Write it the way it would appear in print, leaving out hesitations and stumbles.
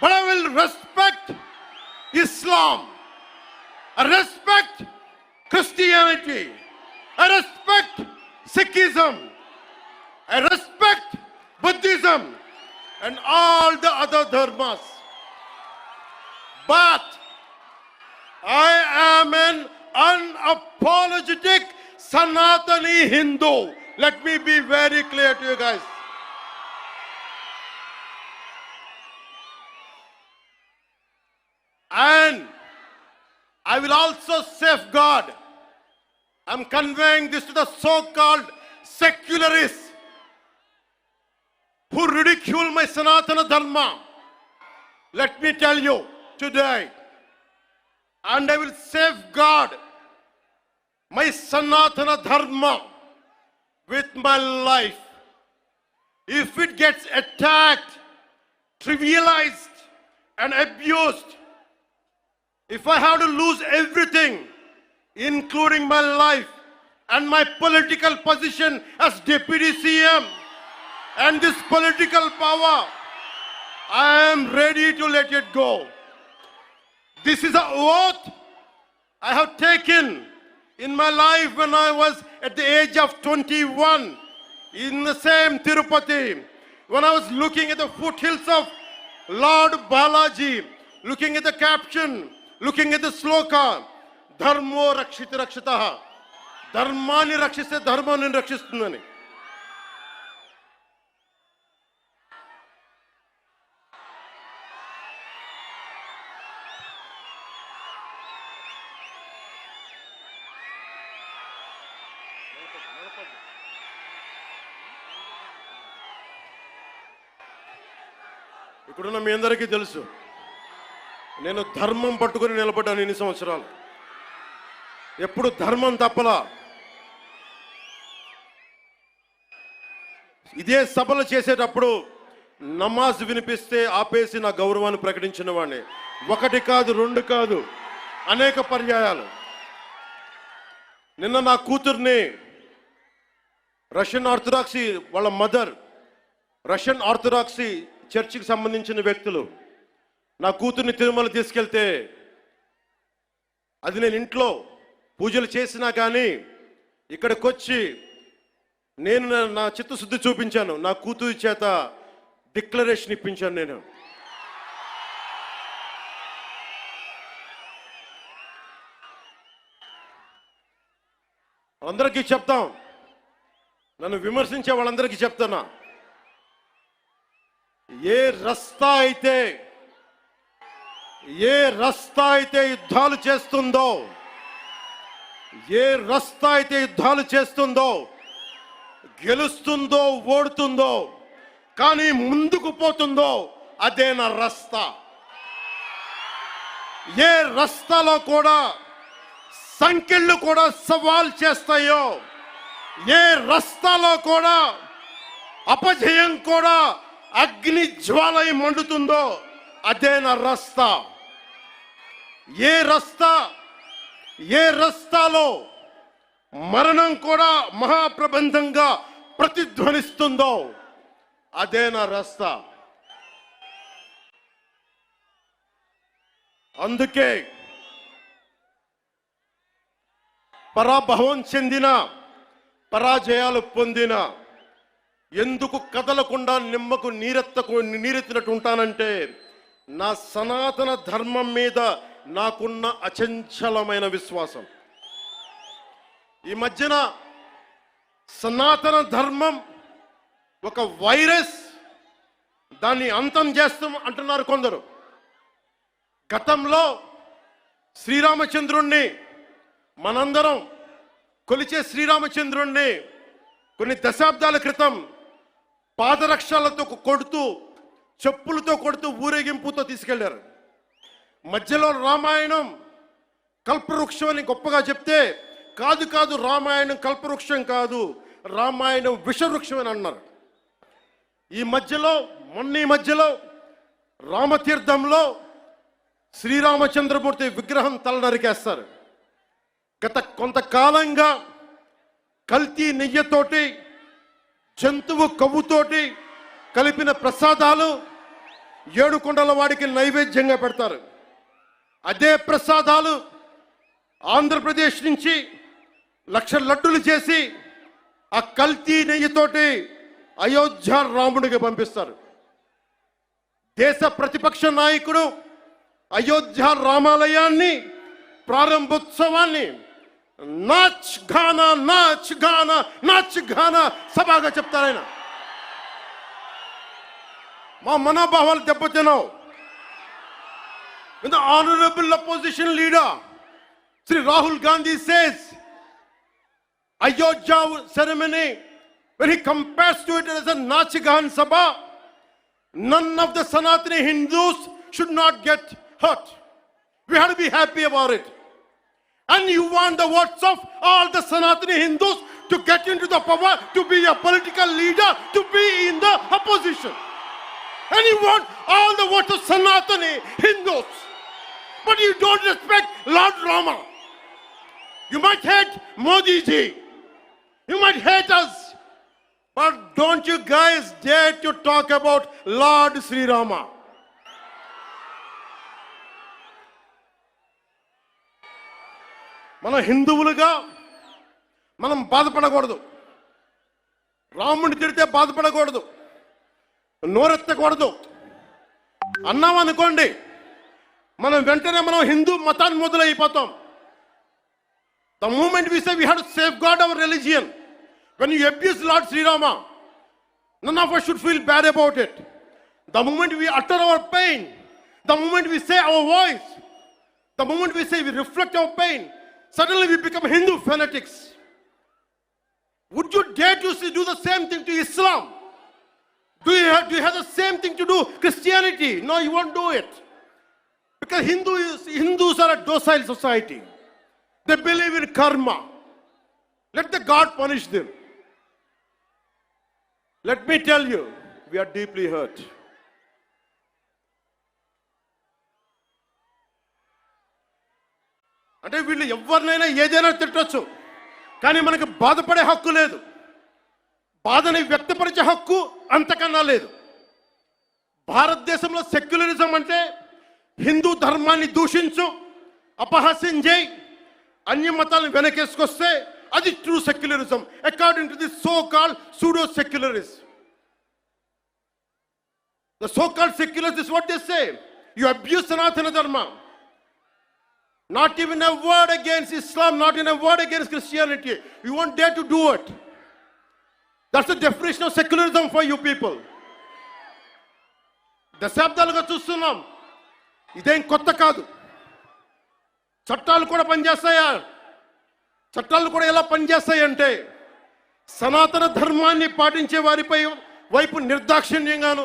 but I will respect Islam. I respect Christianity. I respect Sikhism. I respect Buddhism and all the other dharmas. But I am an unapologetic Sanatani Hindu. Let me be very clear to you guys. And I will also safeguard. I'm conveying this to the so-called secularists who ridicule my Sanatana Dharma. Let me tell you today, and I will safeguard my Sanatana Dharma with my life. If it gets attacked, trivialized, and abused, if I have to lose everything, including my life and my political position as Deputy CM and this political power, I am ready to let it go. This is an oath I have taken in my life when I was at the age of 21 in the same Tirupati, when I was looking at the foothills of Lord Balaji, looking at the caption, looking at the sloka, Dharmo Rakshita Rakshitaha, Dharmani Rakshiste Dharmani Rakshistundani. ఇక్కడున్న మీ అందరికీ తెలుసు, నేను ధర్మం పట్టుకొని నిలబడ్డాను ఇన్ని సంవత్సరాలు. ఎప్పుడు ధర్మం తప్పలా. ఇదే సభలు చేసేటప్పుడు నమాజ్ వినిపిస్తే ఆపేసి నా గౌరవాన్ని ప్రకటించిన వాడిని. ఒకటి కాదు, రెండు కాదు, అనేక పర్యాయాలు. నిన్న నా కూతుర్ని రష్యన్ ఆర్థడాక్సీ వాళ్ళ మదర్, రష్యన్ ఆర్థడాక్సీ చర్చికి సంబంధించిన వ్యక్తులు నా కూతుర్ని తిరుమల తీసుకెళ్తే, అది నేను ఇంట్లో పూజలు చేసినా కానీ ఇక్కడికి వచ్చి నేను నా చిత్తశుద్ధి చూపించాను. నా కూతురి చేత డిక్లరేషన్ ఇప్పించాను. నేను అందరికీ చెప్తాం, నన్ను విమర్శించే వాళ్ళందరికీ చెప్తానా, ఏ రస్తా అయితే యుద్ధాలు చేస్తుందో, ఏ రస్తా అయితే యుద్ధాలు చేస్తుందో, గెలుస్తుందో ఓడుతుందో, కానీ ముందుకు పోతుందో అదే నా రస్తా. ఏ రస్తాలో కూడా సంఖ్యలు కూడా సవాల్ చేస్తాయో, ఏ రస్తాలో కూడా అపజయం కూడా అగ్ని జ్వాలై మండుతుందో అదే నా రస్తా. ఏ రస్తాలో మరణం కూడా మహాప్రబంధంగా ప్రతిధ్వనిస్తుందో అదే నా రస్తా. అందుకే పరాభవం చెందిన, పరాజయాలు పొందిన ఎందుకు కదలకుండా నిమ్మకు నీరెత్తినట్టు ఉంటానంటే, నా సనాతన ధర్మం మీద నాకున్న అచంచలమైన విశ్వాసం. ఈ మధ్యన సనాతన ధర్మం ఒక వైరస్, దాన్ని అంతం చేస్తాం అంటున్నారు కొందరు. గతంలో శ్రీరామచంద్రుణ్ణి, మనందరం కొలిచే శ్రీరామచంద్రుణ్ణి కొన్ని దశాబ్దాల క్రితం పాదరక్షలతో కొడుతూ, చెప్పులతో కొడుతూ, ఊరేగింపుతో తీసుకెళ్లారు. మధ్యలో రామాయణం కల్పవృక్షం అని గొప్పగా చెప్తే, కాదు రామాయణం కల్పవృక్షం కాదు, రామాయణం విషవృక్షం అని అన్నారు. ఈ మధ్యలో రామతీర్థంలో శ్రీరామచంద్రమూర్తి విగ్రహం తల నరికేస్తారు. గత కొంతకాలంగా కల్తీ నెయ్యితోటి, జంతువు కొవ్వుతోటి కలిపిన ప్రసాదాలు ఏడుకొండల వాడికి నైవేద్యంగా పెడతారు. అదే ప్రసాదాలు ఆంధ్రప్రదేశ్ నుంచి 1,00,000 లడ్డులు చేసి ఆ కల్తీ నెయ్యితోటి అయోధ్య రాముడికి పంపిస్తారు. దేశ ప్రతిపక్ష నాయకుడు అయోధ్య రామాలయాన్ని ప్రారంభోత్సవాన్ని నాచ్ గానా నాచ్ గానా నాచ్ గానా సభగా చెప్తారాయన. మా మనోభావాలు దెబ్బతిన్నావు. When the honorable opposition leader Sri Rahul Gandhi says Ayodhya ceremony, when he compares to it as a Nachigan Sabha, none of the Sanatani Hindus should not get hurt. We have to be happy about it. And you want the votes of all the Sanatani Hindus to get into the power, to be a political leader, to be in the opposition. And you want all the votes of Sanatani Hindus. But you don't respect Lord Rama. You might hate Modi ji. You might hate us. But don't you guys dare to talk about Lord Sri Rama. మన హిందువులుగా మనం బాధపడకూడదు. రాముడిని తిడితే బాధపడకూడదు, నోరెత్తకూడదు. అన్నాం అనుకోండి, మనం వెంటనే మనం హిందూ మతాన్ని మొదలైపోతాం. The moment we say we have to safeguard our religion, when you abuse Lord Sri Rama, none of us should feel bad about it. The moment we utter our pain, the moment we say our voice, the moment we say we reflect our pain, suddenly we become Hindu fanatics. Would you dare to do the same thing to Islam? Do you have the same thing to do Christianity? No, you won't do it. Because Hindus are a docile society. They believe in karma. Let the God punish them. Let me tell you, we are deeply hurt. అంటే వీళ్ళు ఎవరినైనా ఏదైనా తిట్టొచ్చు, కానీ మనకు బాధపడే హక్కు లేదు. బాధని వ్యక్తపరిచే హక్కు అంతకన్నా లేదు. భారతదేశంలో సెక్యులరిజం అంటే హిందూ ధర్మాన్ని దూషించు, అపహాస్యం చేయి, అన్య మతాలను వెనకేసుకొస్తే అది true secularism according to the so called pseudo secularist. The so called secularists is what they say. You abuse Sanatana Dharma. Not even a word against Islam, not even a word against Christianity. You won't dare to do it. That's the definition of secularism for you people. దశాబ్దాలుగా చూస్తున్నాం, ఇదేం కొత్త కాదు. చట్టాలు కూడా పనిచేస్తాయా? చట్టాలు కూడా ఎలా పనిచేస్తాయంటే సనాతన ధర్మాన్ని పాటించే వారిపై వైపు నిర్దాక్షిణ్యంగాను,